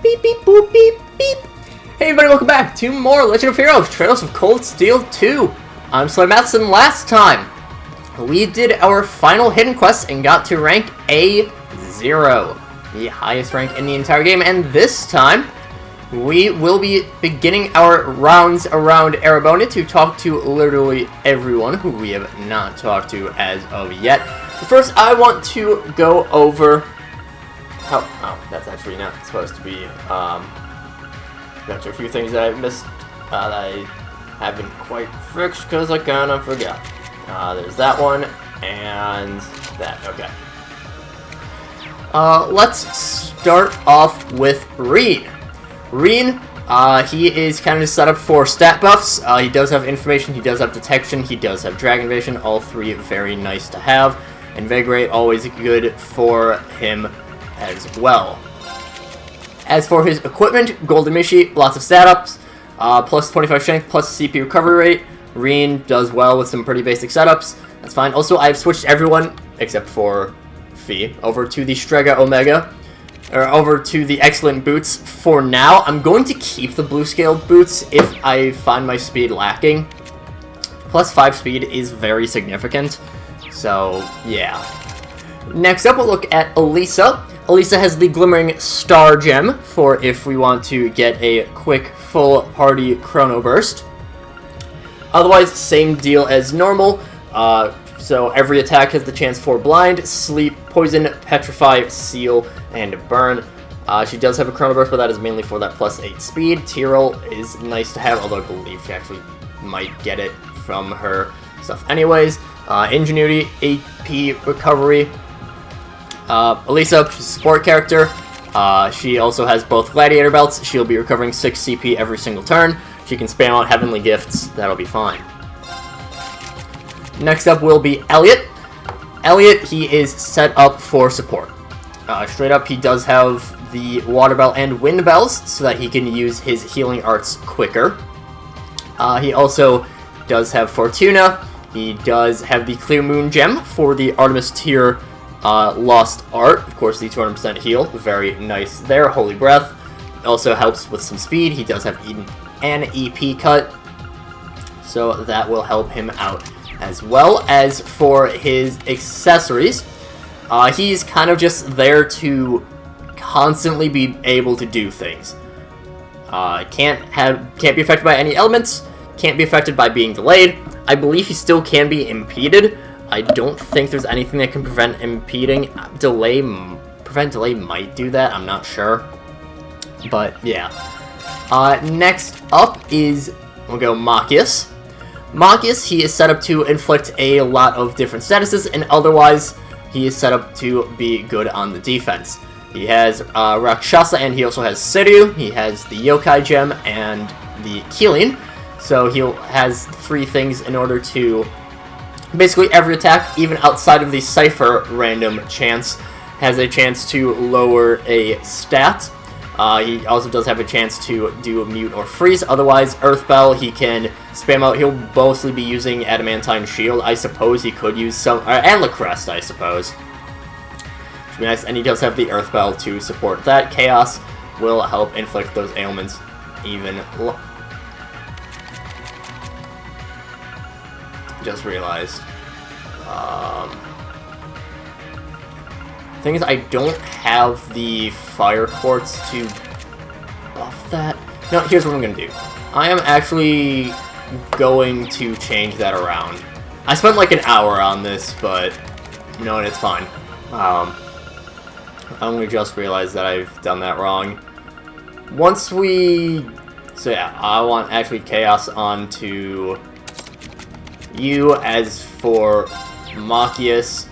Beep, beep, boop, beep, beep. Hey everybody, welcome back to more Legend of Heroes, Trails of Cold Steel 2. I'm SlayerMathis, and last time we did our final hidden quest and got to rank A0, the highest rank in the entire game, and this time we will be beginning our rounds around Erebona to talk to literally everyone who we have not talked to as of yet. But first, I want to go over... Oh, that's actually not supposed to be... Got a few things that I missed that I haven't quite fixed because I kind of forgot. There's that one and that. Okay. Let's start off with Reen. Reen, he is kind of set up for stat buffs. He does have information, he does have detection, he does have dragon vision. All three very nice to have. Invigorate, always good for him as well. As for his equipment, Golden Mishi, lots of stat ups, plus 25 strength, plus CP recovery rate. Reen does well with some pretty basic setups. That's fine. Also, I've switched everyone, except for Fee, over to the Strega Omega, or over to the Excellent Boots for now. I'm going to keep the blue scaled boots if I find my speed lacking. Plus 5 speed is very significant, so yeah. Next up, we'll look at Elisa. Elisa has the Glimmering Star Gem for if we want to get a quick full party Chrono Burst. Otherwise, same deal as normal. So every attack has the chance for Blind, Sleep, Poison, Petrify, Seal, and Burn. She does have a Chrono Burst, but that is mainly for that plus 8 speed. Tyrell is nice to have, although I believe she actually might get it from her stuff anyways. Ingenuity, AP Recovery. Elisa, she's a support character. She also has both Gladiator belts. She'll be recovering 6 CP every single turn. She can spam out Heavenly Gifts. That'll be fine. Next up will be Elliot. Elliot, he is set up for support. Straight up, he does have the Water Bell and Wind Bells so that he can use his healing arts quicker. He also does have Fortuna. He does have the Clear Moon Gem for the Artemis tier Lost Art. Of course, the 200% heal. Very nice there. Holy Breath also helps with some speed. He does have an EP cut, so that will help him out as well. As for his accessories, he's kind of just there to constantly be able to do things. Can't be affected by any elements, can't be affected by being delayed. I believe he still can be impeded. I don't think there's anything that can prevent impeding. Prevent delay might do that, I'm not sure. But yeah. Next up is, we'll go Machias. Machias, he is set up to inflict a lot of different statuses, and otherwise, he is set up to be good on the defense. He has Rakshasa, and he also has Siryu. He has the Yokai Gem and the Keeling. So he has 3 things in order to... Basically, every attack, even outside of the Cypher random chance, has a chance to lower a stat. He also does have a chance to do Mute or Freeze. Otherwise, Earth Bell, he can spam out. He'll mostly be using Adamantine Shield. I suppose he could use some... and Lacrest, I suppose. Should be nice. And he does have the Earth Bell to support that. Chaos will help inflict those ailments even... Just realized. Thing is, I don't have the Fire Quartz to buff that. No, here's what I'm gonna do. I am actually going to change that around. I spent like an hour on this, but you know what, it's fine. I only just realized that I've done that wrong. Once we... So yeah, I want actually Chaos onto... you. As for Machias,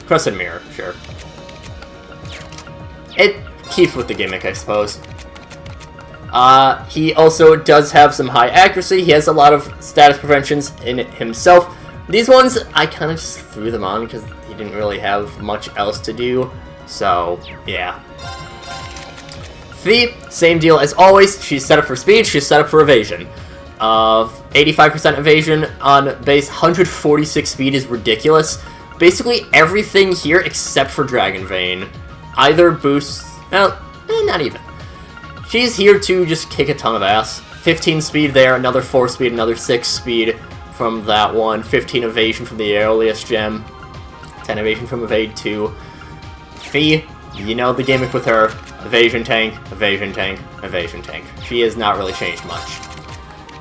Crescent Mirror, sure. It keeps with the gimmick, I suppose. He also does have some high accuracy. He has a lot of status preventions in it himself. These ones, I kind of just threw them on because he didn't really have much else to do. So, yeah. Fee, same deal as always. She's set up for speed, she's set up for evasion. 85% evasion on base, 146 speed is ridiculous. basically everything here except for Dragon Vein. Either boosts... Well, not even. She's here to just kick a ton of ass. 15 speed there, another 4 speed, another 6 speed from that one. 15 evasion from the Aeolius Gem. 10 evasion from Evade 2. Fee, you know the gimmick with her. Evasion tank, evasion tank, evasion tank. She has not really changed much.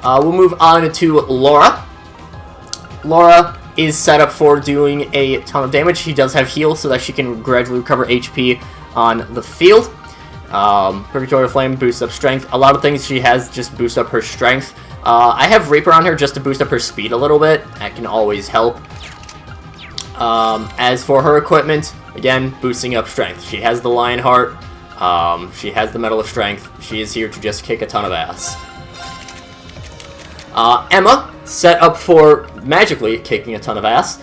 We'll move on to Laura. Laura is set up for doing a ton of damage. She does have heal so that she can gradually recover HP on the field. Purgatory Flame boosts up strength. A lot of things she has just boost up her strength. I have Reaper on her just to boost up her speed a little bit. That can always help. As for her equipment, again, boosting up strength. She has the Lionheart. She has the Medal of Strength. She is here to just kick a ton of ass. Emma, set up for magically kicking a ton of ass.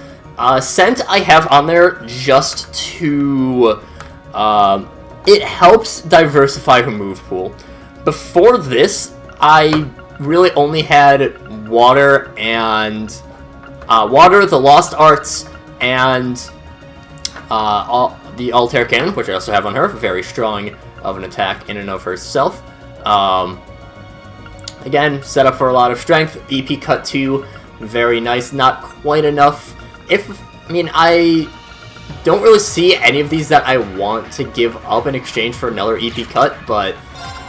Scent I have on there just to... it helps diversify her move pool. Before this, I really only had Water and... Water, the Lost Arts, and the Altair Cannon, which I also have on her. Very strong of an attack in and of herself. Again, set up for a lot of strength. EP Cut 2, very nice. Not quite enough. I don't really see any of these that I want to give up in exchange for another EP Cut, but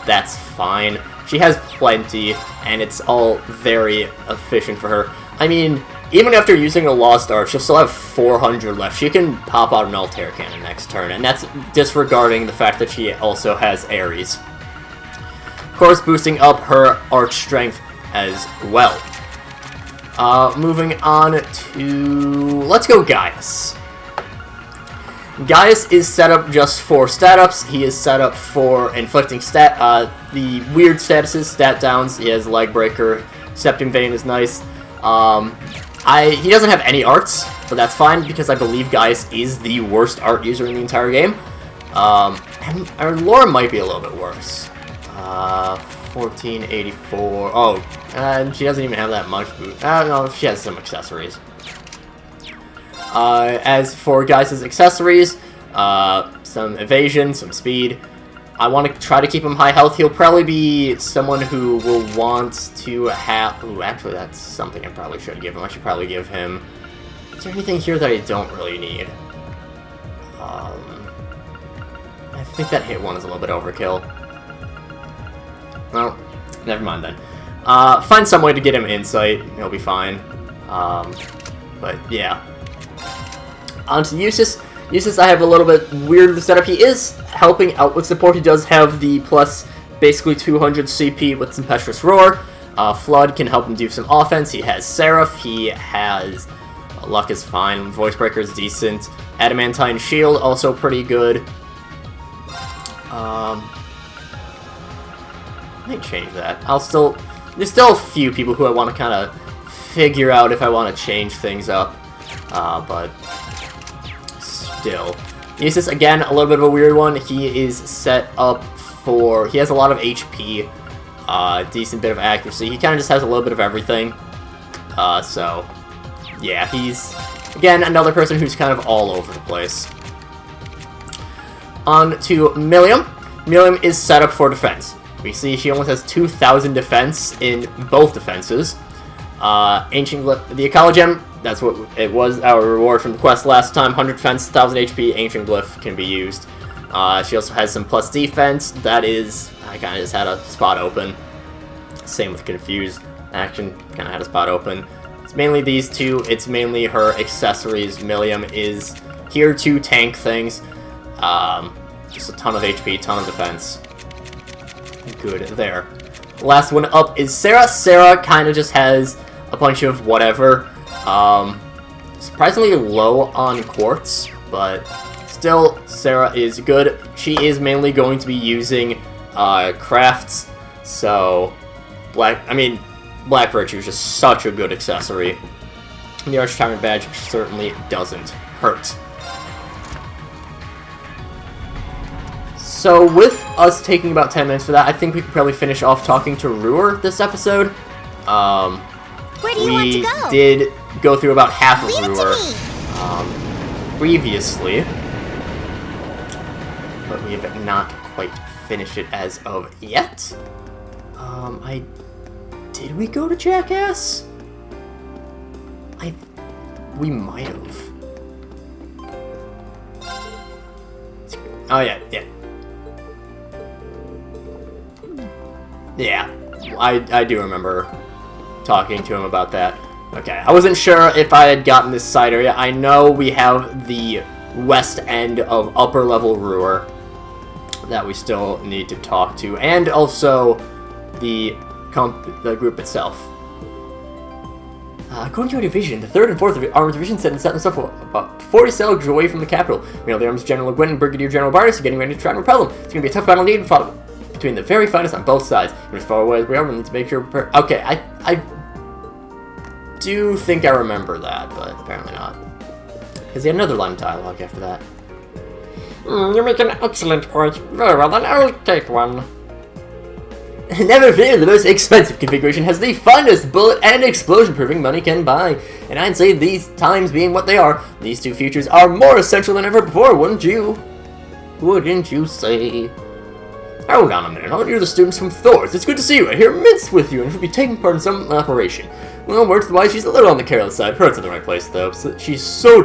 that's fine. She has plenty, and it's all very efficient for her. I mean, even after using a Lost Art, she'll still have 400 left. She can pop out an Altair Cannon next turn, and that's disregarding the fact that she also has Ares. Of course, boosting up her Arch Strength as well. Moving on to... Let's go Gaius. Gaius is set up just for stat ups. He is set up for inflicting the weird statuses, stat downs. He has Leg Breaker. Septim Vein is nice. He doesn't have any arts, but that's fine because I believe Gaius is the worst art user in the entire game. And Laura might be a little bit worse. 1484. Oh, and she doesn't even have that much boost. I don't know if she has some accessories. As for Gaius' accessories, some evasion, some speed. I want to try to keep him high health. He'll probably be someone who will want to have... Ooh, actually, that's something I probably should give him. I should probably give him... Is there anything here that I don't really need? I think that hit one is a little bit overkill. Well, never mind then. Find some way to get him insight. He'll be fine. But, yeah. On to Eustace. Eustace, I have a little bit weird the setup. He is helping out with support. He does have the plus basically 200 CP with Tempestuous Roar. Flood can help him do some offense. He has Seraph. He has... Luck is fine. Voice Breaker is decent. Adamantine Shield, also pretty good. I might change that. There's still a few people who I want to kind of figure out if I want to change things up. But... still. Eustace, again, a little bit of a weird one. He is set up for... He has a lot of HP, decent bit of accuracy. He kind of just has a little bit of everything. So, yeah, he's, again, another person who's kind of all over the place. On to Millium. Millium is set up for defense. We see she almost has 2,000 defense in both defenses. Ancient Glyph, the Ecology Gem, that's what it was, our reward from the quest last time. 100 defense, 1,000 HP, Ancient Glyph can be used. She also has some plus defense. That is, I kind of just had a spot open. Same with Confused Action, kind of had a spot open. It's mainly these two. It's mainly her accessories. Millium is here to tank things. Just a ton of HP, ton of defense. Good there. Last one up is Sarah. Sarah kind of just has a bunch of whatever. Surprisingly low on quartz, but still, Sarah is good. She is mainly going to be using crafts, so Black Virtue is just such a good accessory. And the Arch Tyrant Badge certainly doesn't hurt. So with us taking about 10 minutes for that, I think we could probably finish off talking to Ruhr this episode. Where do you want to go? We did go through about half of Ruhr. previously, but we have not quite finished it as of yet. Did we go to Jackass? We might have. Oh yeah. Yeah, I do remember talking to him about that. Okay, I wasn't sure if I had gotten this side area. I know we have the west end of upper level Ruhr that we still need to talk to, and also the group itself. According to our division, the 3rd and 4th Armored Division set themselves about 40 sailors away from the capital. Meanwhile, the Army's General Gwyn and Brigadier General Barnes are getting ready to try and repel them. It's going to be a tough battle indeed, fought between the very finest on both sides. And as far away as we are, we need to make sure we're prepared. Okay, I do think I remember that, but apparently not. Because he had another line of dialogue after that. You make an excellent point. Very well, then I'll take one. Never fear, the most expensive configuration has the finest bullet and explosion-proofing money can buy. And I'd say these times being what they are, these two features are more essential than ever before, wouldn't you? Wouldn't you say? Hold on a minute, aren't you the students from Thor's? It's good to see you. I hear Mint's with you and should be taking part in some operation. Well, words-wise, she's a little on the careless side. Her heart's in the right place, though. So she's so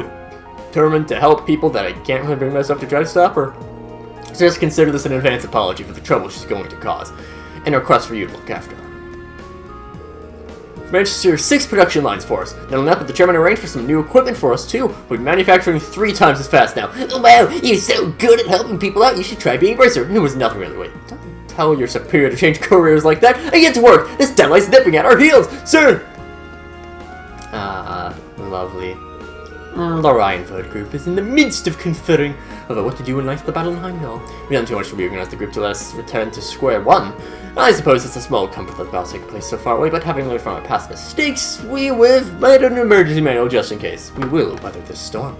determined to help people that I can't really bring myself to try to stop her. So just consider this an advance apology for the trouble she's going to cause, and a request for you to look after her. We've managed to secure 6 production lines for us. Not only that, but the chairman arranged for some new equipment for us, too. We're manufacturing 3 times as fast now. Wow, you're so good at helping people out, you should try being a bracer. It was nothing really. Wait, don't tell your superior to change careers like that. I get to work. This deadlight's nipping at our heels. Sir! Lovely. The Rhinevold group is in the midst of conferring over what to do in light of the battle in Heimdall. We haven't too much to reorganize the group to let us return to square one. I suppose it's a small comfort that the battle's taking place so far away, but having learned from our past mistakes, we have made an emergency manual just in case. We will weather this storm.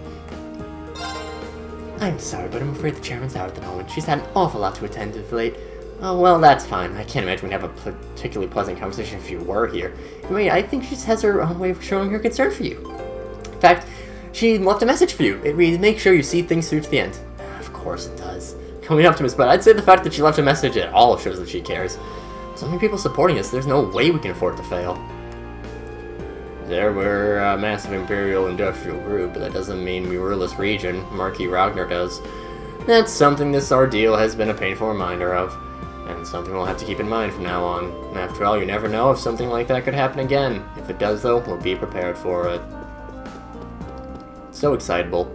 I'm sorry, but I'm afraid the chairman's out at the moment. She's had an awful lot to attend to of late. Oh, well, that's fine. I can't imagine we'd have a particularly pleasant conversation if you were here. I mean, I think she just has her own way of showing her concern for you. In fact, she left a message for you. It reads, make sure you see things through to the end. Of course it does. Call me optimist, but I'd say the fact that she left a message at all shows that she cares. So many people supporting us, there's no way we can afford to fail. We're a massive imperial industrial group, but that doesn't mean we rule this region. Marquis Ragnar does. That's something this ordeal has been a painful reminder of, and something we'll have to keep in mind from now on. After all, you never know if something like that could happen again. If it does, though, we'll be prepared for it. So excitable.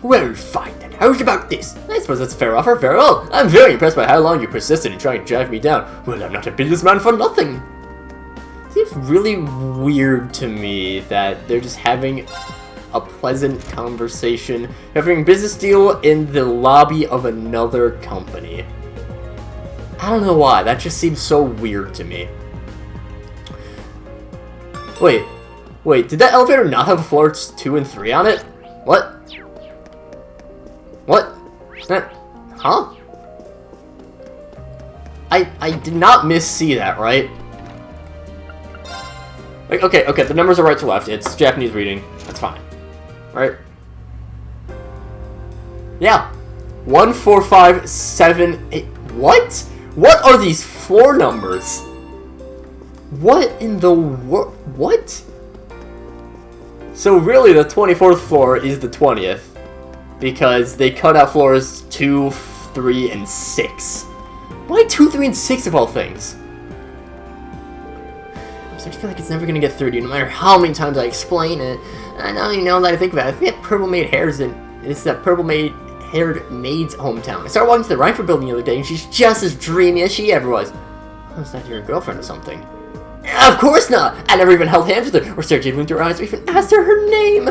Well, fine then. How's about this? I suppose that's a fair offer. Very well. I'm very impressed by how long you persisted in trying to drive me down. Well, I'm not a businessman for nothing. Seems really weird to me that they're just having a pleasant conversation, having a business deal in the lobby of another company. I don't know why. That just seems so weird to me. Wait, did that elevator not have floors 2 and 3 on it? What? Huh? I did not miss-see that, right? Like, okay, the numbers are right to left. It's Japanese reading. That's fine. Right? Yeah. 1, 4, 5, 7, 8. What? What are these floor numbers? What in the world? What? So really, the 24th floor is the 20th, because they cut out floors 2, 3, and 6. Why 2, 3, and 6 of all things? I'm starting to feel like it's never gonna get through to you, no matter how many times I explain it. I know you know that I think about it. I think that purple-made hairs in it's that purple-haired maid's hometown. I started walking to the Rhineford building the other day, and she's just as dreamy as she ever was. Oh, is that your girlfriend or something? Of course not! I never even held hands with her, or stared deep into her eyes, or even asked her her name!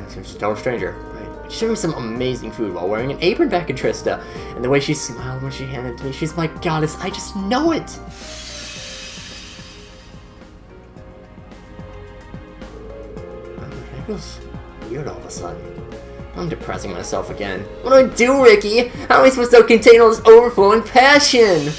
She's a total stranger. Right? She showed me some amazing food while wearing an apron back in Trista, and the way she smiled when she handed it to me, she's my goddess, I just know it! It feels weird all of a sudden. I'm depressing myself again. What do I do, Ricky? How am I supposed to contain all this overflowing passion?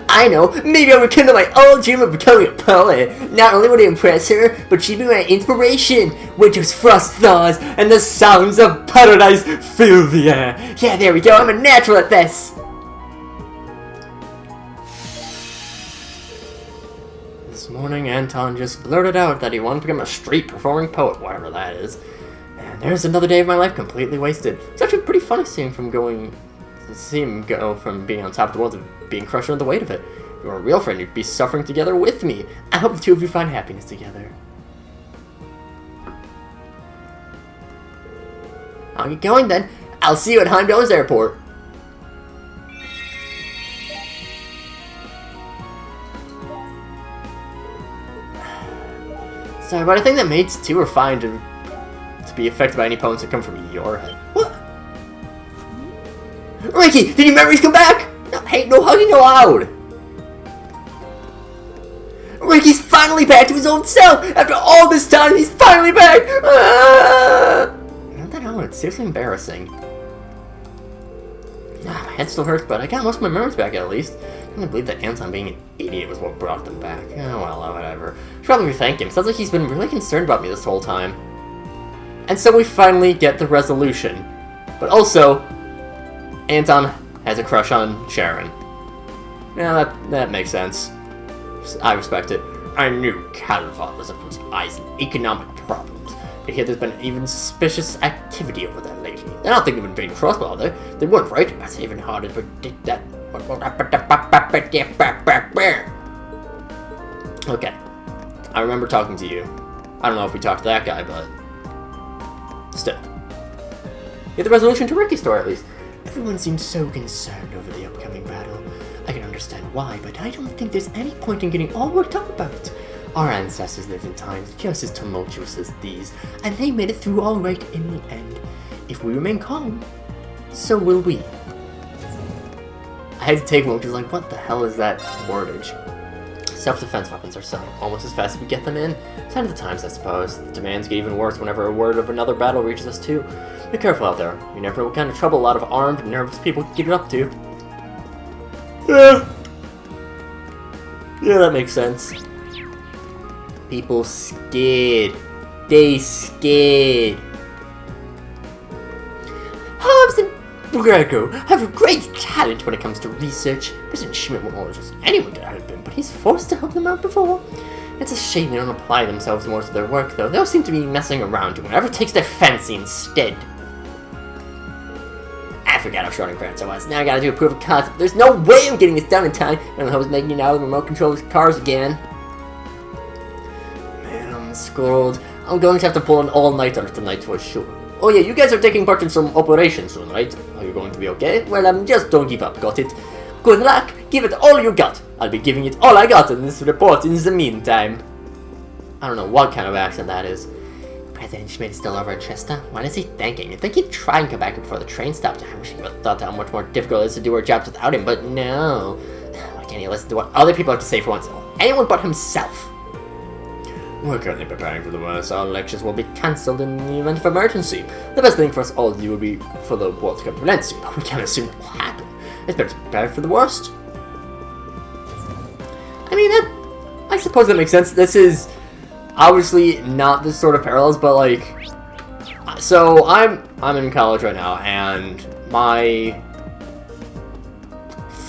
I I know, maybe I'll rekindle my old dream of becoming a poet. Not only would it impress her, but she'd be my inspiration. Winter's frost thaws, and the sounds of paradise fill the air. Yeah, there we go, I'm a natural at this. This morning, Anton just blurted out that he wanted to become a street-performing poet, whatever that is. And there's another day of my life completely wasted. It's actually pretty funny seeing him go from being on top of the world to being crushed under the weight of it. If you were a real friend, you'd be suffering together with me. I hope the two of you find happiness together. I'll get going then. I'll see you at Heimdall's airport. Sorry, but I think that mates too are fine to be affected by any opponents that come from your head. What? Ricky, did your memories come back? No, hey, no hugging allowed. Ricky's finally back to his old self. After all this time, he's finally back. Not that hell, it's seriously embarrassing. My head still hurts, but I got most of my memories back at least. I can't believe that Anton being an idiot was what brought them back. Oh well, whatever. Should probably thank him. Sounds like he's been really concerned about me this whole time. And so we finally get the resolution. But also, Anton has a crush on Sharon. Yeah, that makes sense. I respect it. I knew Calvin was up to his eyes in economic problems. But here there's been even suspicious activity over there lately. I don't think they've been being crossed by there. They weren't, right? That's even harder to predict that. Okay. I remember talking to you. I don't know if we talked to that guy, but still. Get the resolution to Ricky's story, at least. Everyone seems so concerned over the upcoming battle. I can understand why, but I don't think there's any point in getting all worked up about it. Our ancestors lived in times just as tumultuous as these, and they made it through all right in the end. If we remain calm, so will we. I had to take one because, like, what the hell is that wordage? Self-defense weapons are selling almost as fast as we get them in. Sign of the times, I suppose. The demands get even worse whenever a word of another battle reaches us, too. Be careful out there. You never know what kind of trouble a lot of armed, nervous people can get up to. Yeah, that makes sense. People scared. They scared. Hobbs and Greco have a great talent when it comes to research. President Schmidt won't always just anyone could have been, but he's forced to help them out before. It's a shame they don't apply themselves more to their work, though. They'll seem to be messing around doing whatever takes their fancy instead. I forgot how short and cramped I was. Now I gotta do a proof of concept. There's no way I'm getting this done in time. I don't know how I was making it out of the remote control cars again. Man, I'm scrolled. I'm going to have to pull an all-nighter tonight for sure. Oh yeah, you guys are taking part in some operation soon, right? Are you going to be okay? Well, just don't give up, got it? Good luck! Give it all you got! I'll be giving it all I got in this report in the meantime. I don't know what kind of accent that is. President Schmidt is still over in Chester? What is he thinking? I think he'd try and come back before the train stopped. I wish he would have thought how much more difficult it is to do our jobs without him, but no. Why can't he listen to what other people have to say for once? Anyone but himself. We're currently preparing for the worst. Our lectures will be cancelled in the event of emergency. The best thing for us all to do would be for the world to come prevent soon, but we can't assume it will happen. It's better to prepare for the worst. I mean, I suppose that makes sense. This is obviously not this sort of parallels, but like, so I'm in college right now, and my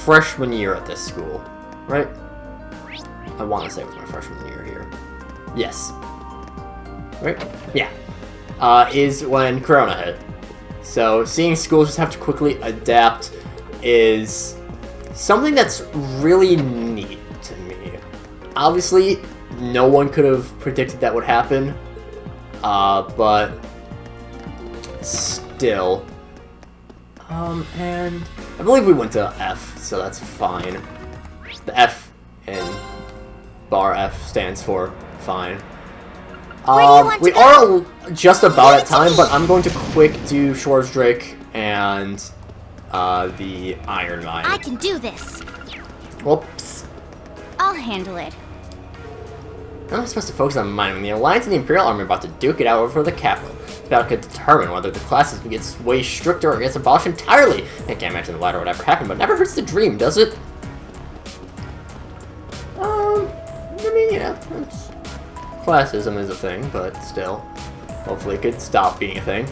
freshman year at this school, right? I want to say it was my freshman year here. Yes. Right? Yeah. Is when Corona hit. So seeing schools just have to quickly adapt is something that's really neat to me. Obviously, no one could have predicted that would happen, but still. And I believe we went to F, so that's fine. The F in bar F stands for fine. We are just about at time, but I'm going to quick do Schwarzdrake and the Iron Mine. I can do this. Whoops. I'll handle it. I'm not supposed to focus on mining. The Alliance and the Imperial Army are about to duke it out over the capital. This battle could determine whether the classes will get way stricter or gets abolished entirely. I can't imagine the latter would ever happen, but it never hurts to dream, does it? Classism is a thing, but still. Hopefully it could stop being a thing.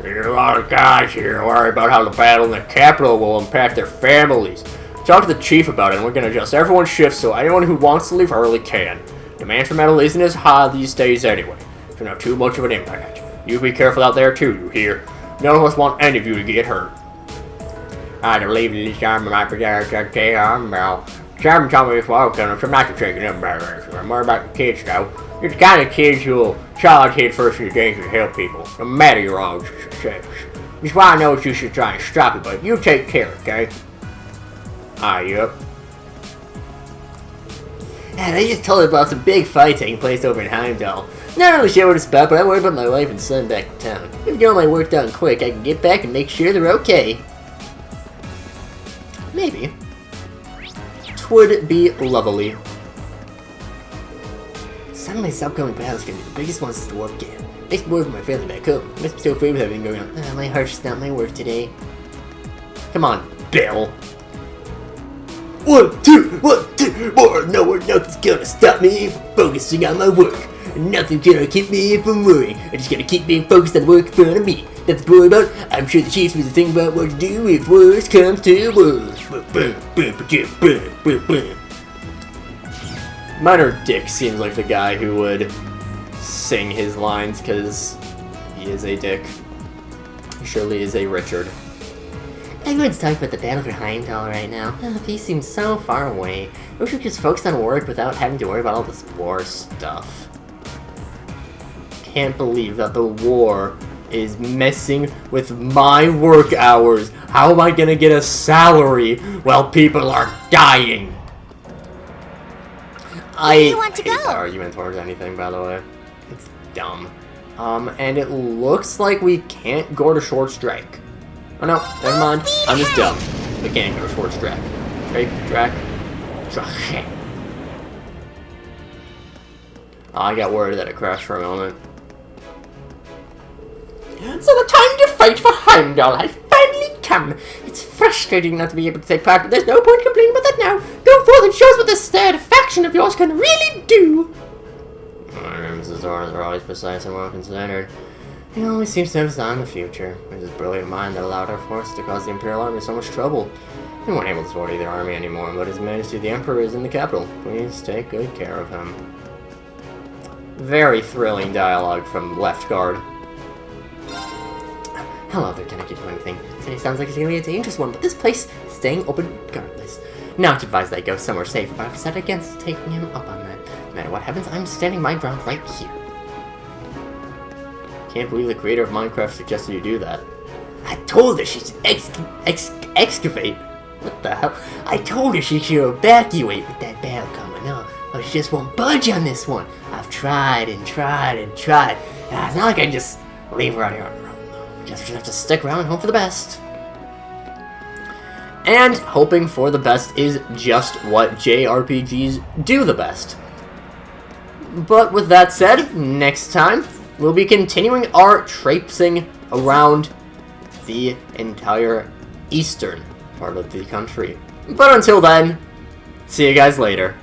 There's a lot of guys here worry about how the battle in the capital will impact their families. Talk to the chief about it, and we're going to adjust everyone's shifts so anyone who wants to leave early can. Demand for metal isn't as high these days anyway. Shouldn't have too much of an impact. You be careful out there too, you hear? None of us want any of you to get hurt. I had to leave this time of my possession, Simon told me this while so I'm not taking them about I'm worried about the kids though. You're the kind of kids who'll charge head first into danger to help people, no matter your odds of success. That's why I know that you should try and stop it, but you take care, okay? Yep. Yeah, they just told me about some big fight taking place over in Heimdall. Not really sure what it's about, but I'm worried about my wife and son back in town. If you get all my work done quick, I can get back and make sure they're okay. Maybe. 'Twould be lovely. Some of these upcoming battles are going to be the biggest ones since the war began. Makes me worry for my family back home. I must be so afraid with everything going on. My heart's not my work today. Come on, Bill. 1, 2, 1, 2, more. Nothing's gonna stop me from focusing on my work. Nothing's gonna keep me from worrying. I'm just gonna keep being focused on the work in front of me. Nothing to worry about. I'm sure the chiefs was to think about what to do if worse comes to worse. Minor Dick seems like the guy who would sing his lines because he is a dick. He surely is a Richard. Everyone's talking about the battle for Heimdall right now. He seems so far away. I wish we could just focus on work without having to worry about all this war stuff. Can't believe that the war is messing with my work hours. How am I gonna get a salary while people are dying? Where do you want to hate go? the argument towards anything, by the way. It's dumb. And it looks like we can't go to Short Strike. Oh no, never mind. I'm just dumb. We can't go to Short Strike. Track. Oh, I got worried that it crashed for a moment. So the time to fight for Heimdall has finally come. It's frustrating not to be able to take part, but there's no point complaining about that now. Go forth and show us what this third faction of yours can really do. His orders are always precise and well considered. He always seems to have his eye on the future. It was his brilliant mind that allowed our force to cause the Imperial Army so much trouble. We weren't able to support either army anymore, but His Majesty the Emperor is in the capital. Please take good care of him. Very thrilling dialogue from Left Guard. Hello there, can I give you anything? Today sounds like it's going to be a dangerous one, but this place is staying open regardless. Not advised that I go somewhere safe, but I've decided against taking him up on that. No matter what happens, I'm standing my ground right here. Can't believe the creator of Minecraft suggested you do that. I told her she should excavate. What the hell? I told her she should evacuate with that battle coming up, but she just won't budge on this one. I've tried and tried and tried. It's not like I just leave her out here on her own, though. Just have to stick around and hope for the best. And hoping for the best is just what JRPGs do the best. But with that said, next time, we'll be continuing our traipsing around the entire eastern part of the country. But until then, see you guys later.